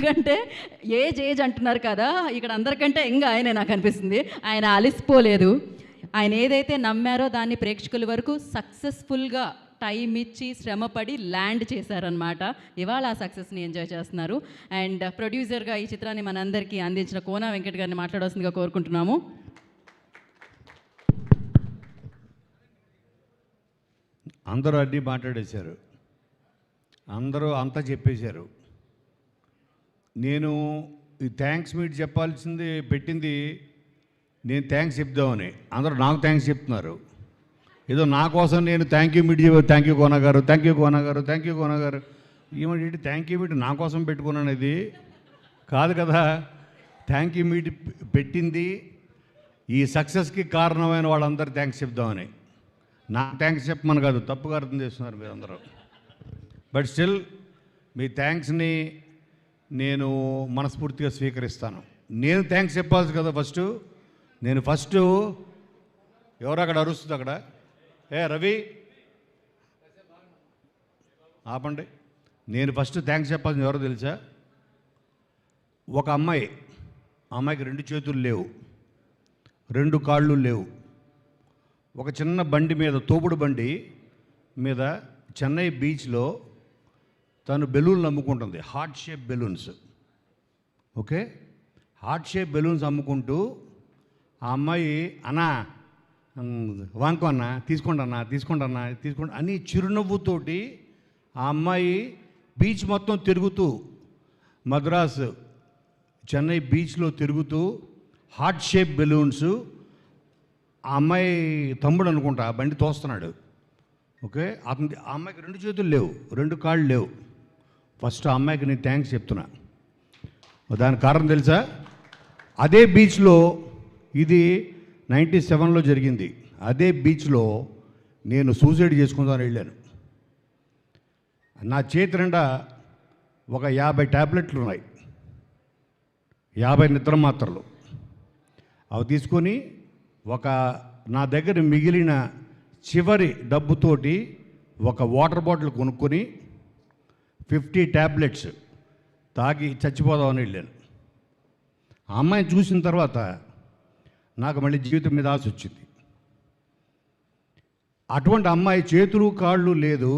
ఎందుకంటే ఏజ్ అంటున్నారు కదా, ఇక్కడ అందరికంటే ఇంకా ఆయనే నాకు అనిపిస్తుంది. ఆయన అలిసిపోలేదు. ఆయన ఏదైతే నమ్మారో దాన్ని ప్రేక్షకుల వరకు సక్సెస్ఫుల్గా టైం ఇచ్చి శ్రమపడి ల్యాండ్ చేశారనమాట. ఇవాళ ఆ సక్సెస్ని ఎంజాయ్ చేస్తున్నారు. అండ్ ప్రొడ్యూసర్గా ఈ చిత్రాన్ని మనందరికీ అందించిన కోన వెంకట్ గారిని మాట్లాడాల్సిందిగా కోరుకుంటున్నాము. అందరూ అన్నీ మాట్లాడేశారు, అందరూ అంతా చెప్పేశారు. నేను ఈ థ్యాంక్స్ మీట్ చెప్పాల్సింది పెట్టింది నేను థ్యాంక్స్ చెప్దామని. అందరూ నాకు థ్యాంక్స్ చెప్తున్నారు. ఏదో నా కోసం నేను thank you meet thank you Kona గారు, థ్యాంక్ యూ కోన గారు, థ్యాంక్ యూ కోన గారు. ఏమంటే థ్యాంక్ యూ మీట్ నా కోసం పెట్టుకున్నాను, ఇది కాదు కదా. థ్యాంక్ యూ మీట్ పెట్టింది ఈ సక్సెస్కి కారణమైన వాళ్ళందరూ థ్యాంక్స్ చెప్దామని. నాకు థ్యాంక్స్ చెప్పమని కాదు, తప్పుగా అర్థం చేస్తున్నారు మీరు అందరూ. బట్ స్టిల్ మీ థ్యాంక్స్ని నేను మనస్ఫూర్తిగా స్వీకరిస్తాను. నేను థ్యాంక్స్ చెప్పాల్సి కదా ఫస్ట్ ఎవరు అక్కడ అరుస్తుంది అక్కడ, ఏ రవి ఆపండి. నేను ఫస్ట్ థ్యాంక్స్ చెప్పాల్సింది ఎవరో తెలుసా? ఒక అమ్మాయికి 2 చేతులు లేవు, 2 కాళ్ళు లేవు. ఒక చిన్న బండి మీద, తోపుడు బండి మీద చెన్నై బీచ్లో తను బెలూన్లు అమ్ముకుంటుంది, heart shape balloons. Okay, heart shape balloons అమ్ముకుంటూ ఆ అమ్మాయి అన్నా వాంకో అన్న తీసుకోండి అని చిరునవ్వుతోటి ఆ అమ్మాయి బీచ్ మొత్తం తిరుగుతూ, మద్రాసు చెన్నై బీచ్లో తిరుగుతూ హార్ట్ షేప్ బెలూన్స్, ఆ అమ్మాయి తమ్ముడు అనుకుంటా ఆ బండి తోస్తున్నాడు. ఓకే, ఆ అమ్మాయికి 2 చేతులు లేవు, 2 కాళ్ళు లేవు. ఫస్ట్ ఆ అమ్మాయికి నేను థ్యాంక్స్ చెప్తున్నా. దానికి కారణం తెలుసా? అదే బీచ్లో, ఇది 97లో జరిగింది. అదే బీచ్లో నేను సూసైడ్ చేసుకుందామని వెళ్ళాను. నా చేతి నిండా ఒక 50 ట్యాబ్లెట్లు ఉన్నాయి, 50 నిద్ర మాత్రలు. అవి తీసుకొని నా దగ్గర మిగిలిన చివరి డబ్బుతోటి ఒక వాటర్ బాటిల్ కొనుక్కొని 50 ట్యాబ్లెట్స్ తాగి చచ్చిపోదామని వెళ్ళాను. ఆ అమ్మాయిని చూసిన తర్వాత నాకు మళ్ళీ జీవితం మీద ఆశ వచ్చింది. అటువంటి అమ్మాయి చేతులు కాళ్ళు లేదు,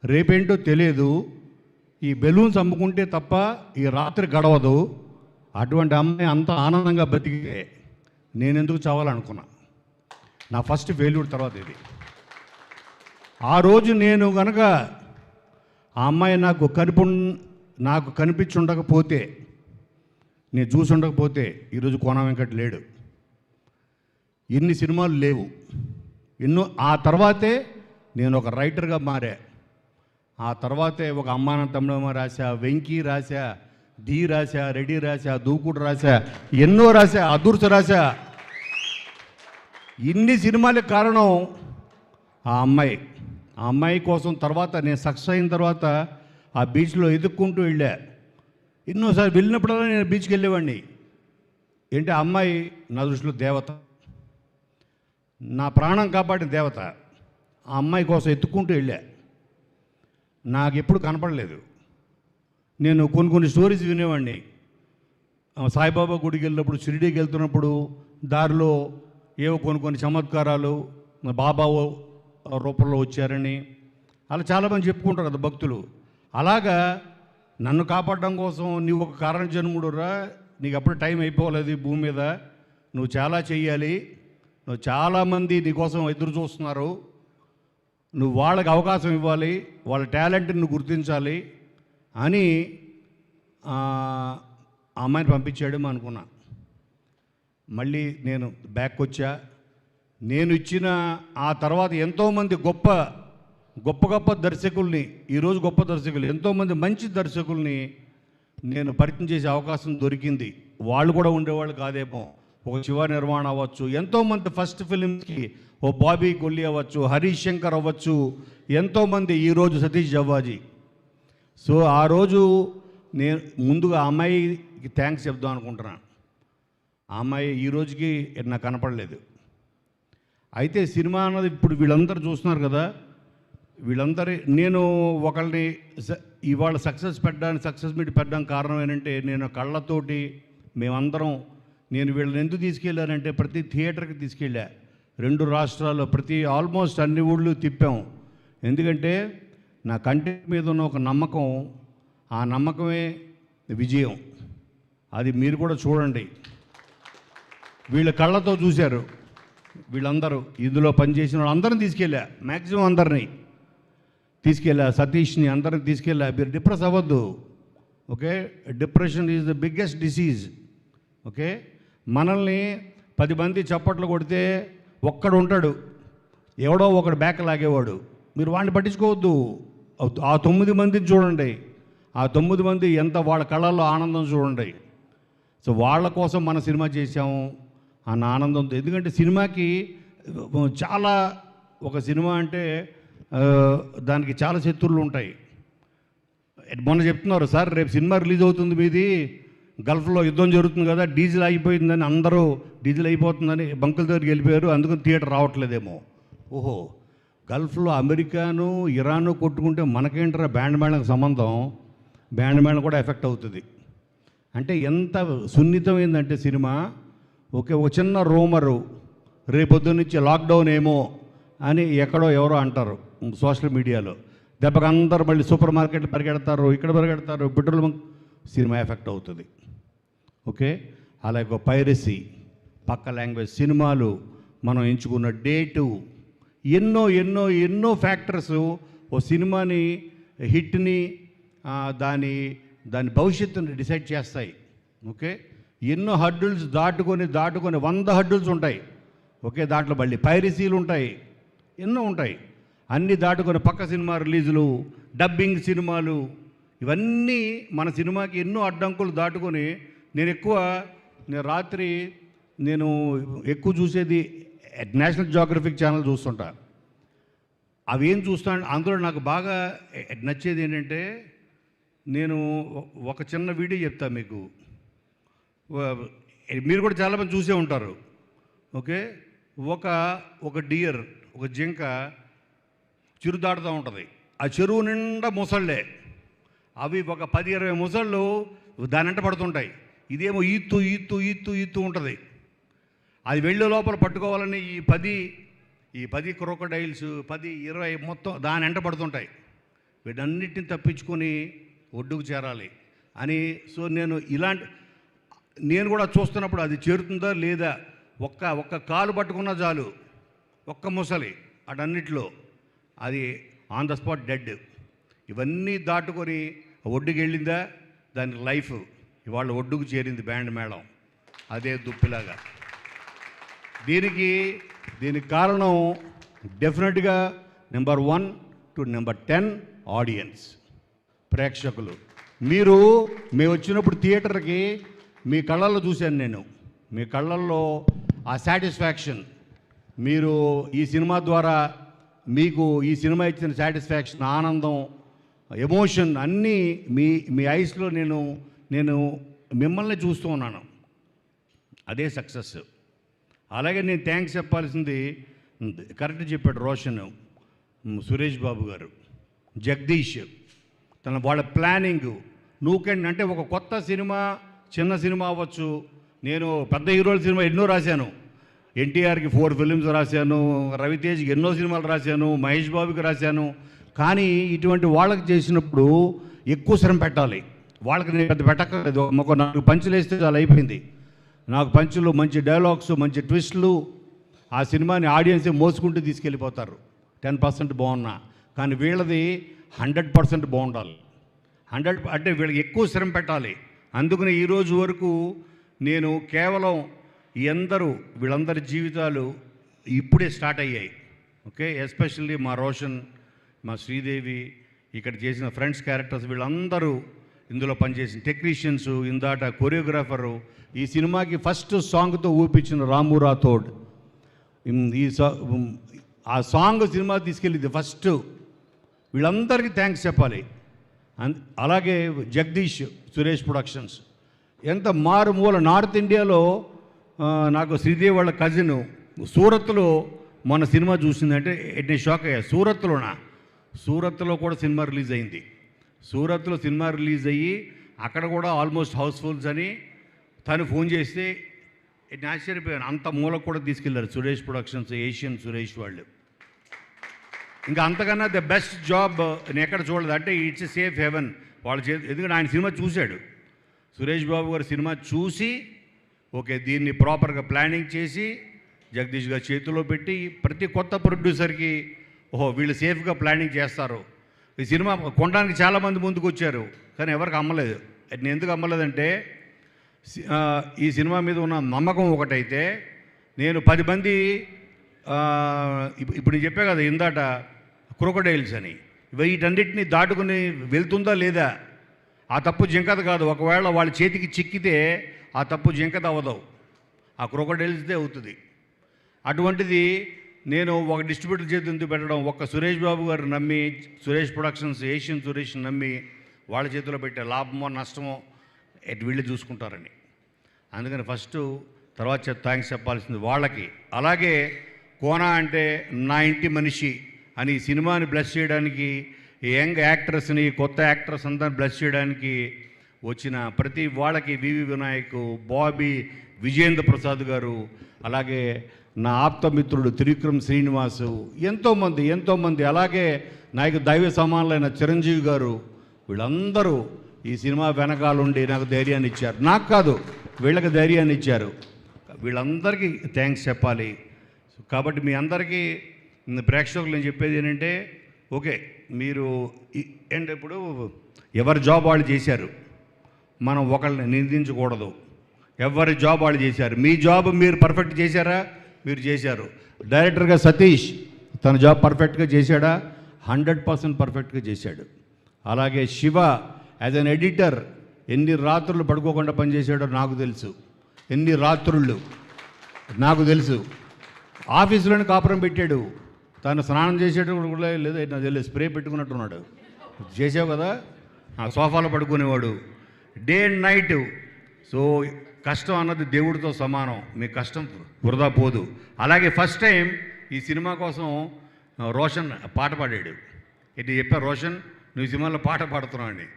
రేపేంటో తెలియదు, ఈ బెలూన్స్ అమ్ముకుంటే తప్ప ఈ రాత్రి గడవదు. అటువంటి అమ్మాయి అంత ఆనందంగా బతికితే నేనెందుకు చావాలనుకున్నా. నా ఫస్ట్ ఫెయిల్యూర్ తర్వాత ఇది. ఆ రోజు నేను కనుక ఆ అమ్మాయి నాకు కనిపించి ఉండకపోతే, నేను చూసి ఉండకపోతే ఈరోజు కోన వెంకట్ లేడు, ఇన్ని సినిమాలు లేవు, ఆ తర్వాతే నేను ఒక రైటర్గా మారా. ఆ తర్వాతే ఒక అమ్మాన తమ్ముడమ్మ రాశా, వెంకీ రాశా, డి రాశా, రెడ్డి రాశా, దూకుడు రాశా, ఎన్నో రాశా, అదూర్చ రాశా. ఇన్ని సినిమాలకు కారణం ఆ అమ్మాయి కోసం. తర్వాత నేను సక్సెస్ అయిన తర్వాత ఆ బీచ్లో ఎదుక్కుంటూ వెళ్ళా. ఎన్నోసారి వెళ్ళినప్పుడల్లా నేను బీచ్కి వెళ్ళేవాడిని. ఏంటి, ఆ అమ్మాయి నా దృష్టిలో దేవత, నా ప్రాణం కాపాడిన దేవత. ఆ అమ్మాయి కోసం ఎత్తుక్కుంటూ వెళ్ళా. నాకు ఎప్పుడు కనపడలేదు. నేను కొన్ని స్టోరీస్ వినేవాడిని. సాయిబాబా గుడికి వెళ్ళినప్పుడు, షిరిడీకి వెళ్తున్నప్పుడు దారిలో ఏవో కొన్ని చమత్కారాలు బాబా రూపంలో వచ్చారని అలా చాలామంది చెప్పుకుంటారు కదా భక్తులు. అలాగా నన్ను కాపాడడం కోసం నీవు ఒక కారణ జన్ముడురా, నీకు అప్పుడు టైం అయిపోలేదు ఈ భూమి మీద, నువ్వు చాలా చెయ్యాలి, నువ్వు చాలామంది నీకోసం ఎదురు చూస్తున్నారు, నువ్వు వాళ్ళకి అవకాశం ఇవ్వాలి, వాళ్ళ టాలెంట్ని నువ్వు గుర్తించాలి అని ఆ అమ్మాయిని పంపించాడు అనుకున్నా. మళ్ళీ నేను బ్యాక్ వచ్చా. నేను ఇచ్చిన ఆ తర్వాత ఎంతోమంది గొప్ప దర్శకుల్ని, ఈరోజు గొప్ప దర్శకులు, ఎంతోమంది మంచి దర్శకుల్ని నేను పరిచయం చేసే అవకాశం దొరికింది. వాళ్ళు కూడా ఉండేవాళ్ళు కాదేమో. ఒక శివ నిర్మాణ అవ్వచ్చు, ఎంతోమంది ఫస్ట్ ఫిలిమ్స్కి ఓ బాబీ కొల్లి అవ్వచ్చు, హరీష్ శంకర్ అవ్వచ్చు, ఎంతోమంది, ఈరోజు సతీష్ జవ్వాజీ. సో ఆ రోజు నేను ముందుగా ఆ అమ్మాయికి థ్యాంక్స్ చెప్దాం అనుకుంటున్నాను. ఆ అమ్మాయి ఈ రోజుకి నాకు కనపడలేదు. అయితే సినిమా అన్నది ఇప్పుడు వీళ్ళందరూ చూస్తున్నారు కదా, వీళ్ళందరి నేను ఒకళ్ళని ఇవాళ సక్సెస్ మీట్ పెట్టడానికి కారణం ఏంటంటే నేను కళ్ళతోటి మేమందరం నేను వీళ్ళని ఎందుకు తీసుకెళ్ళానంటే ప్రతి థియేటర్కి తీసుకెళ్ళా 2 రాష్ట్రాల్లో ఆల్మోస్ట్ అన్ని ఊళ్ళు తిప్పాం. ఎందుకంటే నా కంటెంట్ మీద ఉన్న ఒక నమ్మకం, ఆ నమ్మకమే విజయం. అది మీరు కూడా చూడండి. వీళ్ళ కళ్ళతో చూశారు. వీళ్ళందరూ ఇందులో పనిచేసిన వాళ్ళందరినీ తీసుకెళ్ళా, మ్యాక్సిమం అందరినీ తీసుకెళ్ళా, సతీష్ని అందరిని తీసుకెళ్ళా. మీరు డిప్రెస్ అవ్వద్దు, okay? Depression is the biggest disease, okay? మనల్ని 10 మంది చప్పట్లు కొడితే ఒక్కడు ఉంటాడు, ఎవడో ఒకడు బ్యాక్ లాగేవాడు. మీరు వాడిని పట్టించుకోవద్దు. ఆ 9 మందిని చూడండి, ఆ 9 మంది ఎంత వాళ్ళ కళ్ళల్లో ఆనందం చూడండి. సో వాళ్ళ కోసం మన సినిమా చేసాము అన్న ఆనందంతో. ఎందుకంటే సినిమాకి చాలా, ఒక సినిమా అంటే దానికి చాలా శత్రువులు ఉంటాయి. మొన్న చెప్తున్నారు, సార్ రేపు సినిమా రిలీజ్ అవుతుంది మీది, గల్ఫ్లో యుద్ధం జరుగుతుంది కదా, డీజిల్ అయిపోయిందని అందరూ డీజిల్ అయిపోతుందని బంకుల దగ్గరికి వెళ్ళిపోయారు, అందుకని థియేటర్ రావట్లేదేమో. ఓహో, గల్ఫ్లో అమెరికాను ఇరాను కొట్టుకుంటే మనకేంటారా బ్యాండ్ మేళకు సంబంధం? బ్యాండ్ మేళం కూడా ఎఫెక్ట్ అవుతుంది. అంటే ఎంత సున్నితమైందంటే సినిమా. ఓకే, ఒక చిన్న రూమరు రేపొద్దు నుంచి లాక్డౌన్ ఏమో అని ఎక్కడో ఎవరో అంటారు సోషల్ మీడియాలో, దెబ్బకి అందరూ మళ్ళీ సూపర్ మార్కెట్లు పరిగెడతారు, ఇక్కడ పరిగెడతారు, పెట్రోల్ బంక్, సినిమా ఎఫెక్ట్ అవుతుంది. ఓకే, అలాగే పైరసీ, పక్క లాంగ్వేజ్ సినిమాలు, మనం ఎంచుకున్న డేటు, ఎన్నో ఎన్నో ఎన్నో ఫ్యాక్టర్స్ ఓ సినిమాని హిట్ని దాని భవిష్యత్తుని డిసైడ్ చేస్తాయి. ఓకే, ఎన్నో హడ్డుల్స్ దాటుకొని 100 హడ్డుల్స్ ఉంటాయి. ఓకే, దాంట్లో మళ్ళీ పైరసీలు ఉంటాయి, ఎన్నో ఉంటాయి. అన్నీ దాటుకొని పక్క సినిమా రిలీజులు, డబ్బింగ్ సినిమాలు, ఇవన్నీ మన సినిమాకి ఎన్నో అడ్డంకులు దాటుకొని నేను రాత్రి ఎక్కువ చూసేది నేషనల్ జియోగ్రఫిక్ ఛానల్ చూస్తుంటా. అవి ఏం చూస్తాను, అందులో నాకు బాగా నచ్చేది ఏంటంటే, నేను ఒక చిన్న వీడియో చెప్తా మీకు, మీరు కూడా చాలామంది చూసే ఉంటారు. ఓకే, ఒక డియర్, ఒక జింక చిరు దాటుతూ ఉంటుంది. ఆ చెరువు నిండా ముసళ్ళే, అవి ఒక 10-20 ముసళ్ళు దానంట పడుతుంటాయి. ఇదేమో ఈత్తు ఉంటుంది. అది వెళ్ళే లోపల పట్టుకోవాలని ఈ 10 క్రోకోడైల్స్ 10-20 మొత్తం దాని వెంట పడుతుంటాయి. వీటన్నిటిని తప్పించుకొని ఒడ్డుకు చేరాలి అని. సో నేను కూడా చూస్తున్నప్పుడు అది చేరుతుందా లేదా, ఒక్క కాలు పట్టుకున్న చాలు, ఒక్క ముసలి అటన్నిటిలో అది ఆన్ ద స్పాట్ డెడ్. ఇవన్నీ దాటుకొని ఒడ్డుకు వెళ్ళిందా, దాని లైఫ్ ఇవాళ ఒడ్డుకు చేరింది బ్యాండ్ మేళం, అదే దుప్పిలాగా. దీనికి కారణం డెఫినెట్గా నెంబర్ 1 to నెంబర్ 10 ఆడియన్స్, ప్రేక్షకులు. మేము వచ్చినప్పుడు థియేటర్కి మీ కళ్ళల్లో చూశాను నేను, మీ కళ్ళల్లో ఆ సాటిస్ఫాక్షన్, మీరు ఈ సినిమా ద్వారా మీకు ఈ సినిమా ఇచ్చిన సాటిస్ఫాక్షన్, ఆనందం, ఎమోషన్ అన్నీ మీ ఐస్లో నేను మిమ్మల్ని చూస్తూ ఉన్నాను. అదే సక్సెస్. అలాగే నేను థ్యాంక్స్ చెప్పాల్సింది, కరెక్ట్ చెప్పాడు రోషన్, సురేష్ బాబు గారు, జగదీష్, వాళ్ళ ప్లానింగ్. అంటే ఒక కొత్త సినిమా, చిన్న సినిమా అవ్వచ్చు. నేను పెద్ద హీరోల సినిమా ఎన్నో రాశాను. ఎన్టీఆర్కి 4 ఫిలిమ్స్ రాశాను, రవితేజ్కి ఎన్నో సినిమాలు రాశాను, మహేష్ బాబుకి రాశాను. కానీ ఇటువంటి వాళ్ళకి చేసినప్పుడు ఎక్కువ శ్రమ పెట్టాలి. వాళ్ళకి నేను పెద్ద పెట్టక్కర్లేదు, ఒక 4 పంచులు వేస్తే చాలా అయిపోయింది. నాకు పంచులు, మంచి డైలాగ్స్, మంచి ట్విస్టులు, ఆ సినిమాని ఆడియన్సే మోసుకుంటూ తీసుకెళ్ళిపోతారు. 10% బాగున్నా, కానీ వీళ్ళది 100% బాగుండాలి. 100 అంటే వీళ్ళకి ఎక్కువ శ్రమ పెట్టాలి. అందుకని ఈరోజు వరకు నేను కేవలం వీళ్ళందరి జీవితాలు ఇప్పుడే స్టార్ట్ అయ్యాయి. ఓకే, ఎస్పెషల్లీ మా రోషన్, మా శ్రీదేవి, ఇక్కడ చేసిన ఫ్రెండ్స్ క్యారెక్టర్స్, వీళ్ళందరూ ఇందులో పనిచేసిన టెక్నీషియన్స్, ఇందాట కొరియోగ్రాఫరు, ఈ సినిమాకి ఫస్ట్ సాంగ్తో ఊపించిన రాము రాథోడ్, ఆ సాంగ్ సినిమా తీసుకెళ్ళింది ఫస్ట్. వీళ్ళందరికీ థ్యాంక్స్ చెప్పాలి. అలాగే జగదీష్, సురేష్ ప్రొడక్షన్స్, ఎంత మారుమూల నార్త్ ఇండియాలో. నాకు శ్రీదేవి వాళ్ళ కజిన్ సూరత్లో మన సినిమా చూసిందంటే నేను షాక్ అయ్యా. సూరత్లో కూడా సినిమా రిలీజ్ అయింది. సూరత్లో సినిమా రిలీజ్ అయ్యి అక్కడ కూడా ఆల్మోస్ట్ హౌస్ఫుల్స్ అని తను ఫోన్ చేస్తే నేను ఆశ్చర్యపోయాను. అంత మూలకు కూడా తీసుకెళ్లారు సురేష్ ప్రొడక్షన్స్, ఏషియన్ సురేష్ వాళ్ళు. ఇంకా అంతకన్నా ద బెస్ట్ జాబ్ నేను ఎక్కడ చూడలేదు. అంటే ఇట్స్ ఎ సేఫ్ హెవెన్ వాళ్ళ చేతి. ఎందుకంటే ఆయన సినిమా చూశాడు, సురేష్ బాబు గారు సినిమా చూసి ఓకే దీన్ని ప్రాపర్గా ప్లానింగ్ చేసి జగదీష్ గారి చేతిలో పెట్టి ప్రతి కొత్త ప్రొడ్యూసర్కి ఓహో వీళ్ళు సేఫ్గా ప్లానింగ్ చేస్తారు. ఈ సినిమా కొనడానికి చాలామంది ముందుకు వచ్చారు, కానీ ఎవరికి అమ్మలేదు. నేను ఎందుకు అమ్మలేదంటే ఈ సినిమా మీద ఉన్న నమ్మకం ఒకటైతే, నేను 10 మంది ఇప్పుడు నేను చెప్పా కదా ఇందాట క్రొకడైల్స్ అని, వీటన్నిటిని దాటుకుని వెళ్తుందా లేదా, ఆ తప్పు జింకది కాదు. ఒకవేళ వాళ్ళ చేతికి చిక్కితే ఆ తప్పు జింకది అవ్వదు, ఆ క్రొకడైల్స్దే అవుతుంది. అటువంటిది నేను ఒక డిస్ట్రిబ్యూటర్ చేతి ఎందుకు పెట్టడం, ఒక్క సురేష్ బాబు గారు నమ్మి, సురేష్ ప్రొడక్షన్స్, ఏషియన్ సురేష్ నమ్మి వాళ్ళ చేతిలో పెట్టే లాభమో నష్టమో వీళ్ళు చూసుకుంటారని. అందుకని ఫస్ట్ తర్వాత థ్యాంక్స్ చెప్పాల్సింది వాళ్ళకి. అలాగే కోన అంటే నా ఇంటి మనిషి అని ఈ సినిమాని బ్లెస్ చేయడానికి, యంగ్ యాక్టర్స్ని, కొత్త యాక్టర్స్ అందరిని బ్లెస్ చేయడానికి వచ్చిన ప్రతి వాళ్ళకి వివి వినాయక్, బాబీ, విజేంద్ర ప్రసాద్ గారు, అలాగే నా ఆప్తమిత్రుడు త్రివిక్రమ్ శ్రీనివాసు, ఎంతోమంది, అలాగే నాకు దైవ సమానులైన చిరంజీవి గారు, వీళ్ళందరూ ఈ సినిమా వెనకాలండి నాకు ధైర్యాన్ని ఇచ్చారు. నాకు కాదు, వీళ్ళకి ధైర్యాన్ని ఇచ్చారు. వీళ్ళందరికీ థ్యాంక్స్ చెప్పాలి. కాబట్టి మీ అందరికీ ప్రేక్షకులు నేను చెప్పేది ఏంటంటే, ఓకే మీరు ఏంటి ఇప్పుడు ఎవరి జాబ్ వాళ్ళు చేశారు, మనం ఒకళ్ళని నిందించకూడదు. ఎవరి జాబ్ వాళ్ళు చేశారు. మీ జాబ్ మీరు పర్ఫెక్ట్ చేశారా? మీరు చేశారు. డైరెక్టర్గా సతీష్ తన జాబ్ పర్ఫెక్ట్గా చేశాడా? 100% పర్ఫెక్ట్గా చేశాడు. అలాగే శివ యాజ్ అన్ ఎడిటర్ ఎన్ని రాత్రులు పడుకోకుండా పనిచేశాడో నాకు తెలుసు. ఎన్ని రాత్రుళ్ళు నాకు తెలుసు. ఆఫీసులోనే కాపురం పెట్టాడు. తను స్నానం చేసేటప్పుడు కూడా లేదు, నాకు తెలియదు, స్ప్రే పెట్టుకున్నట్టున్నాడు. చేసావు కదా, ఆ సోఫాలో పడుకునేవాడు డే అండ్ నైట్. సో కష్టం అన్నది దేవుడితో సమానం. మీ కష్టం వృధా పోదు. అలాగే ఫస్ట్ టైం ఈ సినిమా కోసం రోషన్ పాట పాడాడు. ఇటు చెప్పారు, రోషన్ నువ్వు ఈ సినిమాలో పాట పాడుతున్నావు అని.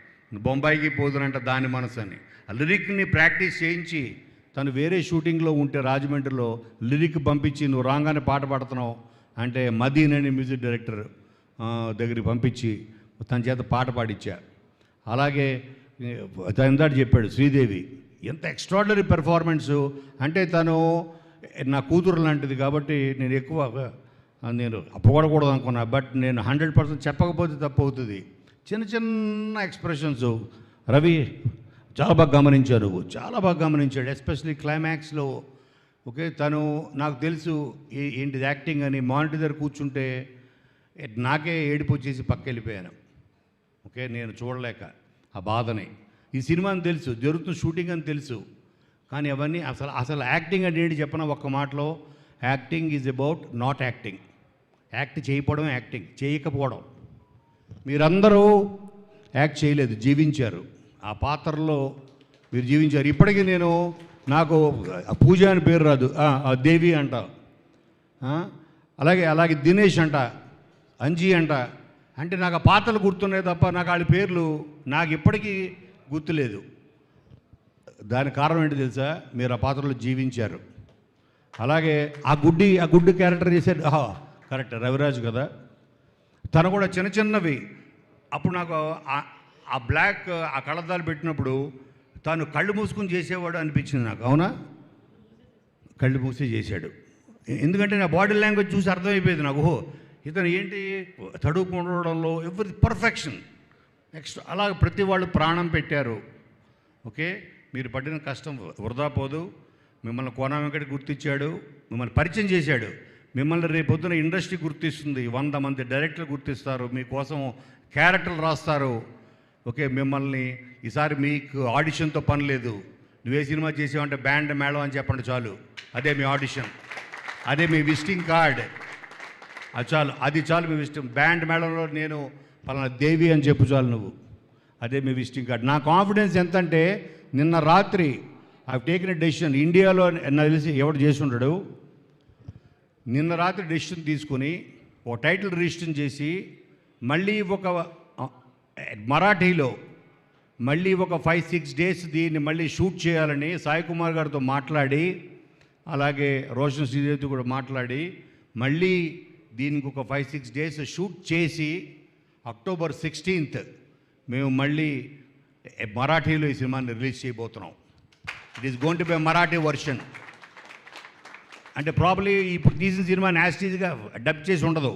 బొంబాయికి పోదునంట దాని మనసు అని. ఆ లిరిక్ని ప్రాక్టీస్ చేయించి తను వేరే షూటింగ్లో ఉంటే రాజమండ్రిలో లిరిక్ పంపించి నువ్వు రాగానే పాట పాడుతున్నావు అంటే మదీన్ అనే మ్యూజిక్ డైరెక్టర్ దగ్గరికి పంపించి తన చేత పాట పాడించా. అలాగే తను ఇందాక చెప్పాడు శ్రీదేవి, ఎంత ఎక్స్ట్రాడినరీ పెర్ఫార్మెన్సు. అంటే తను నా కూతురు లాంటిది కాబట్టి నేను ఎక్కువ నేను పొగడకూడదు అనుకున్నా. బట్ నేను 100% చెప్పకపోతే తప్పు అవుతుంది. చిన్న ఎక్స్ప్రెషన్స్ రవి చాలా బాగా గమనించారు, చాలా బాగా గమనించాడు. ఎస్పెషలీ క్లైమాక్స్లో. ఓకే తను నాకు తెలుసు ఏంటిది యాక్టింగ్ అని. మానిటర్ దగ్గర కూర్చుంటే నాకే ఏడుపు వచ్చేసి పక్క వెళ్ళిపోయాను. ఓకే నేను చూడలేక ఆ బాధని. ఈ సినిమాని తెలుసు, జరుగుతున్న షూటింగ్ అని తెలుసు, కానీ అవన్నీ అసలు యాక్టింగ్ అంటే ఏంటి చెప్పిన ఒక్క మాటలో, acting is about not acting. Act చేయకపోవడం యాక్టింగ్, చేయకపోవడం. మీరందరూ యాక్ట్ చేయలేదు, జీవించారు. ఆ పాత్రలో మీరు జీవించారు. ఇప్పటికీ నాకు పూజ అని పేరు రాదు, దేవి అంట, అలాగే దినేష్ అంట, అంజీ అంట. అంటే నాకు ఆ పాత్రలు గుర్తున్నాయి తప్ప నాకు వాళ్ళ పేర్లు నాకు ఇప్పటికీ గుర్తులేదు. దానికి కారణం ఏంటి తెలుసా? మీరు ఆ పాత్రలో జీవించారు. అలాగే ఆ గుడ్డి క్యారెక్టర్ చేశాడు. కరెక్ట్, రవిరాజు కదా. తను కూడా చిన్నవి. అప్పుడు నాకు ఆ బ్లాక్ ఆ కళ్ళద్దాలు పెట్టినప్పుడు తను కళ్ళు మూసుకుని చేసేవాడు అనిపించింది నాకు. అవునా, కళ్ళు మూసి చేశాడు. ఎందుకంటే నా బాడీ లాంగ్వేజ్ చూసి అర్థమైపోయింది నాకు, ఓహో ఇతను ఏంటి తడుపుకోవడంలో ఎవరి పర్ఫెక్షన్. నెక్స్ట్ అలాగే ప్రతి వాళ్ళు ప్రాణం పెట్టారు. ఓకే మీరు పడిన కష్టం వృధా పోదు. మిమ్మల్ని కోన వెంకట గుర్తించాడు, మిమ్మల్ని పరిచయం చేశాడు. మిమ్మల్ని రేపొద్దున ఇండస్ట్రీ గుర్తిస్తుంది, 100 మంది డైరెక్టర్లు గుర్తిస్తారు, మీకోసం క్యారెక్టర్లు రాస్తారు. ఓకే మిమ్మల్ని ఈసారి మీకు ఆడిషన్తో పని లేదు. నువ్వే సినిమా చేసావంటే బ్యాండ్ మేళం అని చెప్పండి చాలు, అదే మీ ఆడిషన్, అదే మీ విజిటింగ్ కార్డ్. అది చాలు మీ విజిటింగ్. బ్యాండ్ మేళంలో నేను పలానా దేవి అని చెప్పు చాలు నువ్వు, అదే మీ విజిటింగ్ కార్డ్. నా కాన్ఫిడెన్స్ ఎంతంటే నిన్న రాత్రి ఐ టేకిన్ ఎ డెసిషన్. ఇండియాలో నాకు తెలిసి ఎవడు చేసి ఉండడు. నిన్న రాత్రి డెసిషన్ తీసుకుని ఓ టైటిల్ రిజిస్టర్ చేసి మళ్ళీ ఒక మరాఠీలో మళ్ళీ ఒక 5-6 డేస్ దీన్ని మళ్ళీ షూట్ చేయాలని సాయి కుమార్ గారితో మాట్లాడి, అలాగే రోషన్ శ్రీదేవితో కూడా మాట్లాడి మళ్ళీ దీనికి ఒక 5-6 డేస్ షూట్ చేసి అక్టోబర్ 16th మేము మళ్ళీ మరాఠీలో ఈ సినిమాని రిలీజ్ చేయబోతున్నాం. It is going to be Marathi version. అంటే ప్రాబ్లీ ఇప్పుడు తీసిన సినిమాని యాస్టీజ్గా డబ్ చేసి ఉండదు.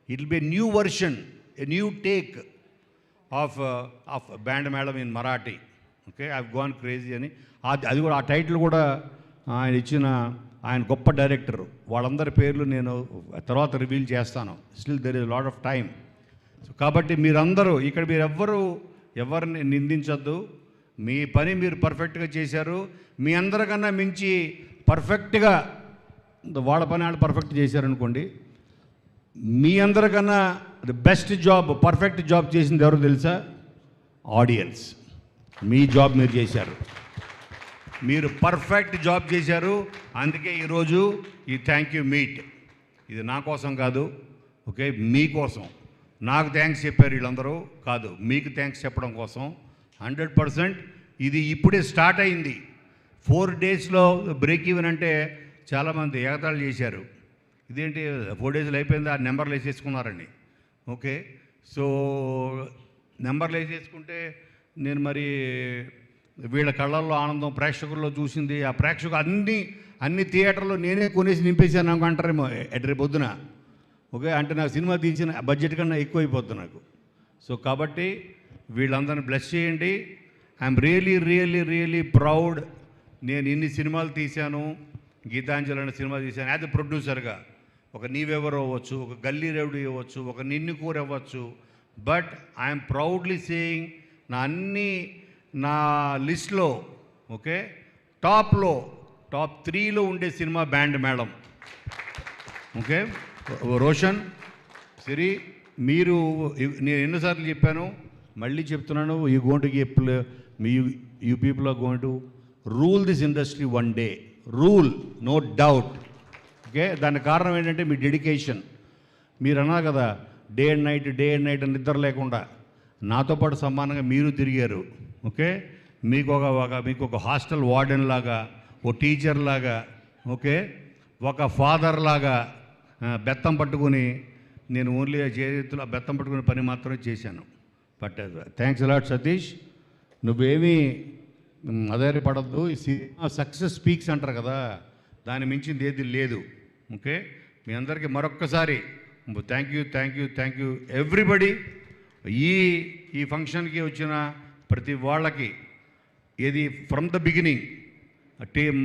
It will be new version, a new take of band madam in Marathi. Okay, I gone crazy అని అది కూడా ఆ టైటిల్ కూడా ఆయన ఇచ్చిన ఆయన గొప్ప డైరెక్టర్ వాళ్ళందరి పేర్లు నేను తర్వాత రివీల్ చేస్తాను. Still there is lot of time. So కాబట్టి మీరందరూ ఇక్కడ మీరు ఎవరిని నిందించొద్దు. మీ పని మీరు పర్ఫెక్ట్గా చేశారు. మీ అందరికన్నా మించి పర్ఫెక్ట్గా వాళ్ళ పని వాళ్ళు పర్ఫెక్ట్ చేశారనుకోండి, మీ అందరికన్నా the best job, perfect job చేసింది ఎవరో తెలుసా? ఆడియన్స్. మీ జాబ్ మీరు చేశారు, మీరు పర్ఫెక్ట్ జాబ్ చేశారు. అందుకే ఈరోజు ఈ థ్యాంక్ యూ మీట్ ఇది నా కోసం కాదు, ఓకే, మీకోసం. నాకు థ్యాంక్స్ చెప్పారు వీళ్ళందరూ కాదు, మీకు థ్యాంక్స్ చెప్పడం కోసం. 100% ఇది ఇప్పుడే స్టార్ట్ అయింది. 4 డేస్లో బ్రేక్ ఈవెన్ అంటే చాలామంది ఎగతాళి చేశారు. ఇదేంటి 4 డేస్లో అయిపోయింది, ఆ నెంబర్లు వేసేసుకున్నారండి. ఓకే, సో నెంబర్లు వేసేసుకుంటే నేను మరి వీళ్ళ కళ్ళల్లో ఆనందం ప్రేక్షకుల్లో చూసింది, ఆ ప్రేక్షకులు అన్ని థియేటర్లో నేనే కొనేసి నింపేశాను నాకు అంటారేమో రేపు పొద్దున. ఓకే, అంటే నాకు సినిమా తీసిన బడ్జెట్ కన్నా ఎక్కువ అయిపోద్ది నాకు. సో కాబట్టి వీళ్ళందరినీ బ్లెస్ చేయండి. I'm really proud. నేను ఇన్ని సినిమాలు తీశాను, గీతాంజలి అనే సినిమా తీశాను యాజ్ ఎ ప్రొడ్యూసర్గా. ఒక నీవెవరో అవ్వచ్చు, ఒక గల్లీ రౌడీ అవ్వచ్చు, ఒక నిన్ను కూర అవ్వచ్చు. బట్ ఐఎమ్ ప్రౌడ్లీ సేయింగ్ నా లిస్ట్లో, ఓకే, టాప్ 3లో ఉండే cinema band madam. Okay, Roshan, Siri, మీరు నేను ఎన్నోసార్లు చెప్పాను, మళ్ళీ చెప్తున్నాను, you people are going to rule this industry one day. Rule, no doubt. Okay, దానికి కారణం ఏంటంటే మీ డెడికేషన్. మీరు అన్నారు కదా డే అండ్ నైట్ నిద్ర లేకుండా నాతో పాటు సమానంగా మీరు తిరిగారు. ఓకే, మీకు ఒక హాస్టల్ వార్డెన్ లాగా, ఓ టీచర్ లాగా, ఓకే, ఒక ఫాదర్ లాగా బెత్తం పట్టుకుని నేను ఓన్లీ చేతులు బెత్తం పట్టుకునే పని మాత్రమే చేశాను. But thanks a lot Satish. నువ్వేమీ అధైర్యపడద్దు. ఈ సినిమా సక్సెస్ స్పీక్స్ అంటారు కదా, దాని మించింది ఏది లేదు. ఓకే, మీ అందరికీ మరొక్కసారి థ్యాంక్ యూ ఎవ్రీబడి. ఈ ఫంక్షన్కి వచ్చిన ప్రతి వాళ్ళకి ఏది ఫ్రమ్ ద బిగినింగ్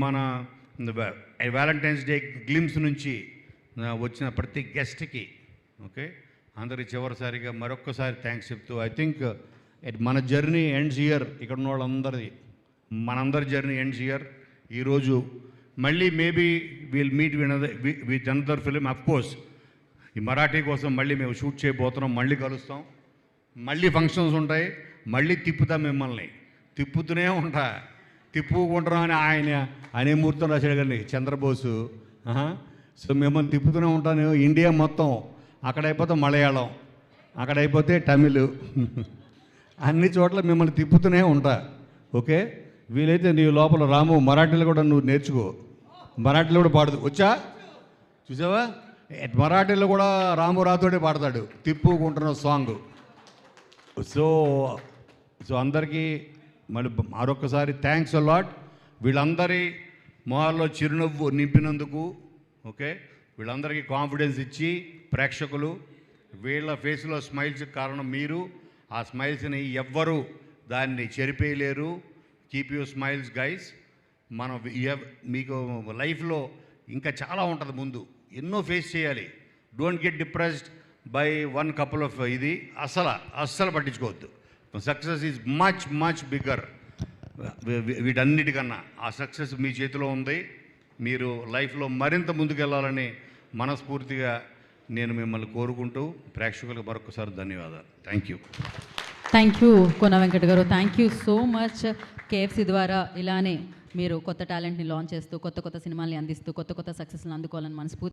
మన వ్యాలంటైన్స్ డే గ్లిమ్స్ నుంచి వచ్చిన ప్రతి గెస్ట్కి, ఓకే, అందరికి చివరిసారిగా మరొక్కసారి థ్యాంక్స్ చెప్తూ ఐ థింక్ మన జర్నీ ఎండ్స్ ఇయర్. ఇక్కడ ఉన్న వాళ్ళందరిది మనందరి జర్నీ ఎండ్స్ ఇయర్. ఈరోజు మళ్ళీ maybe will meet with another film. Of course ఈ మరాఠీ కోసం మళ్ళీ మేము షూట్ చేయబోతున్నాం, మళ్ళీ కలుస్తాం, మళ్ళీ ఫంక్షన్స్ ఉంటాయి, మళ్ళీ తిప్పుతాం మిమ్మల్ని, తిప్పుతూనే తిప్పుకుంటున్నాం అని ఆయన అనే ముహూర్తం రాశాడు కానీ చంద్రబోసు. సో మిమ్మల్ని తిప్పుతూనే ఉంటాను. ఇండియా మొత్తం, అక్కడైపోతే మలయాళం, అక్కడైపోతే తమిళ్, అన్ని చోట్ల మిమ్మల్ని తిప్పుతూనే ఉంటా. ఓకే, వీలైతే నీ లోపల రాము మరాఠీలో కూడా నువ్వు నేర్చుకో. మరాఠీలో కూడా పాడుతూ వచ్చా, చూసావా? మరాఠీలో కూడా రాము రాతోడే పాడతాడు తిప్పుకుంటున్న సాంగ్. సో అందరికీ మళ్ళీ మరొకసారి థ్యాంక్స్ అలాట్. వీళ్ళందరి మొహాల్లో చిరునవ్వు నింపినందుకు, ఓకే, వీళ్ళందరికీ కాన్ఫిడెన్స్ ఇచ్చి ప్రేక్షకులు వీళ్ళ ఫేస్లో స్మైల్స్ కారణం మీరు. ఆ స్మైల్స్ని ఎవ్వరూ దాన్ని చెరిపేయలేరు. Keep you smiles guys. మనం మీకు లైఫ్లో ఇంకా చాలా ఉంటుంది ముందు, ఎన్నో ఫేస్ చేయాలి. Don't get depressed by one couple of ఇది అస్సలు పట్టించుకోవద్దు. Success is much bigger. వీటన్నిటికన్నా ఆ సక్సెస్ మీ చేతిలో ఉంది. మీరు లైఫ్లో మరింత ముందుకెళ్ళాలని మనస్ఫూర్తిగా నేను మిమ్మల్ని కోరుకుంటూ ప్రేక్షకులకు మరొకసారి ధన్యవాదాలు. థ్యాంక్ యూ కొన వెంకట గారు. Thank you so much. KFC ద్వారా ఇలానే మీరు కొత్త టాలెంట్ని లాంచ్ చేస్తూ కొత్త సినిమాల్ని అందిస్తూ కొత్త సక్సెస్ని అందుకోవాలని మనస్ఫూర్తి